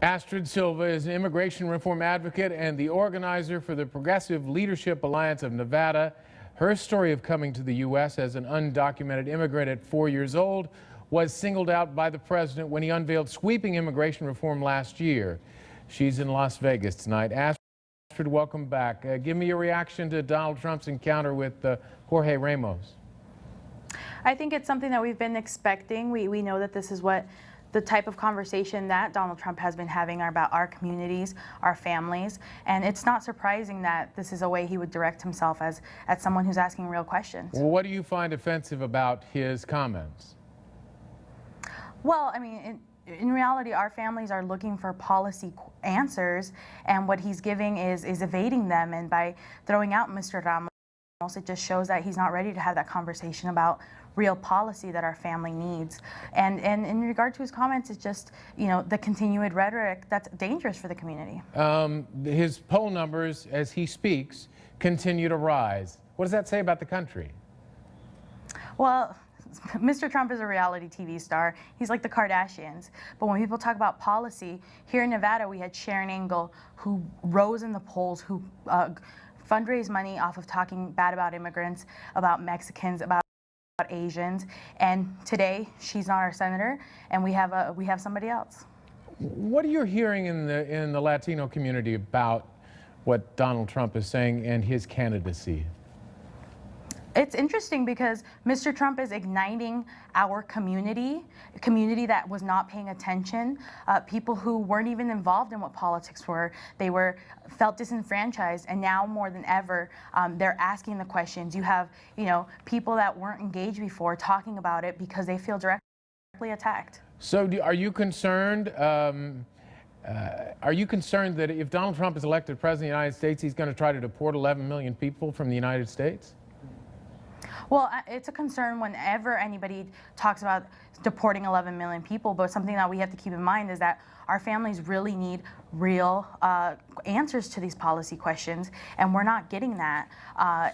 Astrid Silva is an immigration reform advocate and the organizer for the Progressive Leadership Alliance of Nevada. Her story of coming to the U.S. as an undocumented immigrant at 4 years old was singled out by the president when he unveiled sweeping immigration reform last year. She's in Las Vegas tonight. Astrid, welcome back. Give me your reaction to Donald Trump's encounter with Jorge Ramos. I think it's something that we've been expecting. We know that this is what the type of conversation that Donald Trump has been having about our communities, our families, and it's not surprising that this is a way he would direct himself as someone who's asking real questions. Well, what do you find offensive about his comments? Well, I mean, in reality, our families are looking for policy answers, and what he's giving is evading them, and by throwing out Mr. Ramos, it just shows that he's not ready to have that conversation about real policy that our family needs. And in regard to his comments, it's just, you know, the continued rhetoric that's dangerous for the community. His poll numbers, as he speaks, continue to rise. What does that say about the country? Well, Mr. Trump is a reality TV star. He's like the Kardashians. But when people talk about policy, here in Nevada, we had Sharon Engel, who rose in the polls, who fundraised money off of talking bad about immigrants, about Mexicans, about Asians, and today she's not our senator, and we have somebody else. What are you hearing in the Latino community about what Donald Trump is saying and his candidacy? It's interesting because Mr. Trump is igniting our community, a community that was not paying attention, people who weren't even involved in what politics were. They felt disenfranchised, and now more than ever, they're asking the questions. You have, you know, people that weren't engaged before talking about it because they feel directly attacked. So, are you concerned? Are you concerned that if Donald Trump is elected president of the United States, he's going to try to deport 11 million people from the United States? Well, it's a concern whenever anybody talks about deporting 11 million people, but something that we have to keep in mind is that our families really need real answers to these policy questions, and we're not getting that.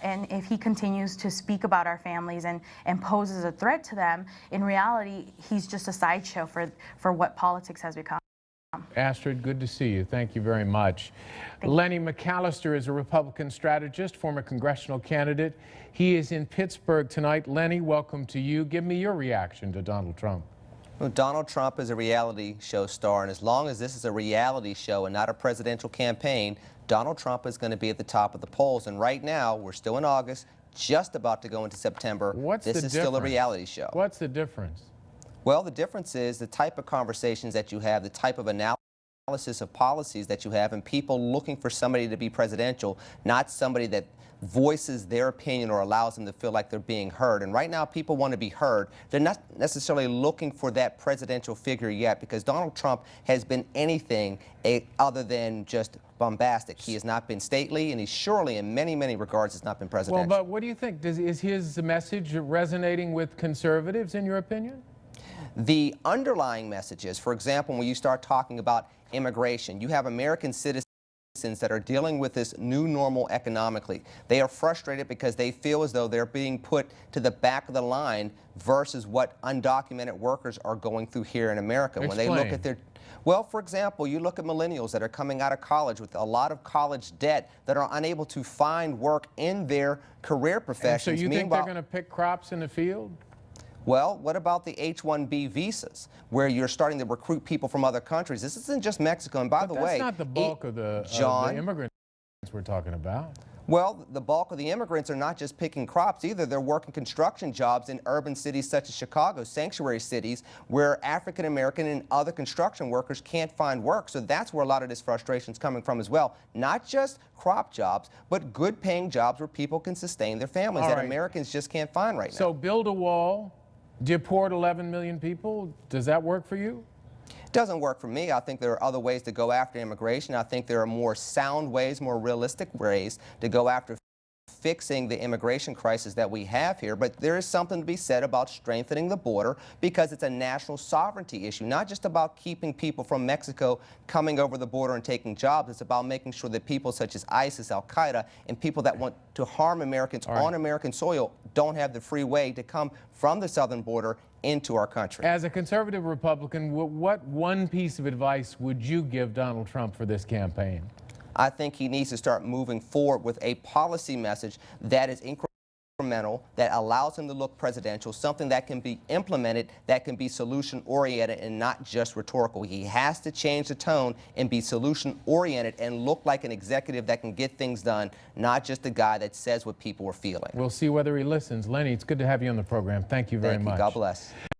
And if he continues to speak about our families and poses a threat to them, in reality, he's just a sideshow for what politics has become. Astrid, good to see you. Thank you very much. Lenny McAllister is a Republican strategist, former congressional candidate. He is in Pittsburgh tonight. Lenny, welcome to you. Give me your reaction to Donald Trump. Well, Donald Trump is a reality show star, and as long as this is a reality show and not a presidential campaign, Donald Trump is going to be at the top of the polls. And right now, we're still in August, just about to go into September. This is still a reality show. What's the difference? Well, the difference is the type of conversations that you have, the type of analysis of policies that you have, and people looking for somebody to be presidential, not somebody that voices their opinion or allows them to feel like they're being heard. And right now, people want to be heard. They're not necessarily looking for that presidential figure yet, because Donald Trump has been anything other than just bombastic. He has not been stately, and he surely, in many, many regards, has not been presidential. Well, but what do you think? Is his message resonating with conservatives, in your opinion? The underlying messages, for example, when you start talking about immigration, you have American citizens that are dealing with this new normal economically. They are frustrated because they feel as though they're being put to the back of the line versus what undocumented workers are going through here in America. Explain. When they look at their, well, for example, you look at millennials that are coming out of college with a lot of college debt that are unable to find work in their career professions. And so you think they're going to pick crops in the field? Well, what about the H-1B visas, where you're starting to recruit people from other countries? This isn't just Mexico, and by the way, that's not the bulk of the immigrants we're talking about. Well, the bulk of the immigrants are not just picking crops either. They're working construction jobs in urban cities such as Chicago, sanctuary cities, where African American and other construction workers can't find work. So that's where a lot of this frustration is coming from as well. Not just crop jobs, but good paying jobs where people can sustain their families that Americans just can't find right now. So build a wall, deport 11 million people. Does that work for you? It doesn't work for me. I think there are other ways to go after immigration. I think there are more sound ways, more realistic ways to go after fixing the immigration crisis that we have here. But there is something to be said about strengthening the border, because it's a national sovereignty issue, not just about keeping people from Mexico coming over the border and taking jobs. It's about making sure that people such as ISIS, Al-Qaeda, and people that want to harm Americans on American soil don't have the free way to come from the southern border into our country. As a conservative Republican, what one piece of advice would you give Donald Trump for this campaign? I think he needs to start moving forward with a policy message that is incremental, that allows him to look presidential, something that can be implemented, that can be solution-oriented and not just rhetorical. He has to change the tone and be solution-oriented and look like an executive that can get things done, not just a guy that says what people are feeling. We'll see whether he listens. Lenny, it's good to have you on the program. Thank you very much. God bless.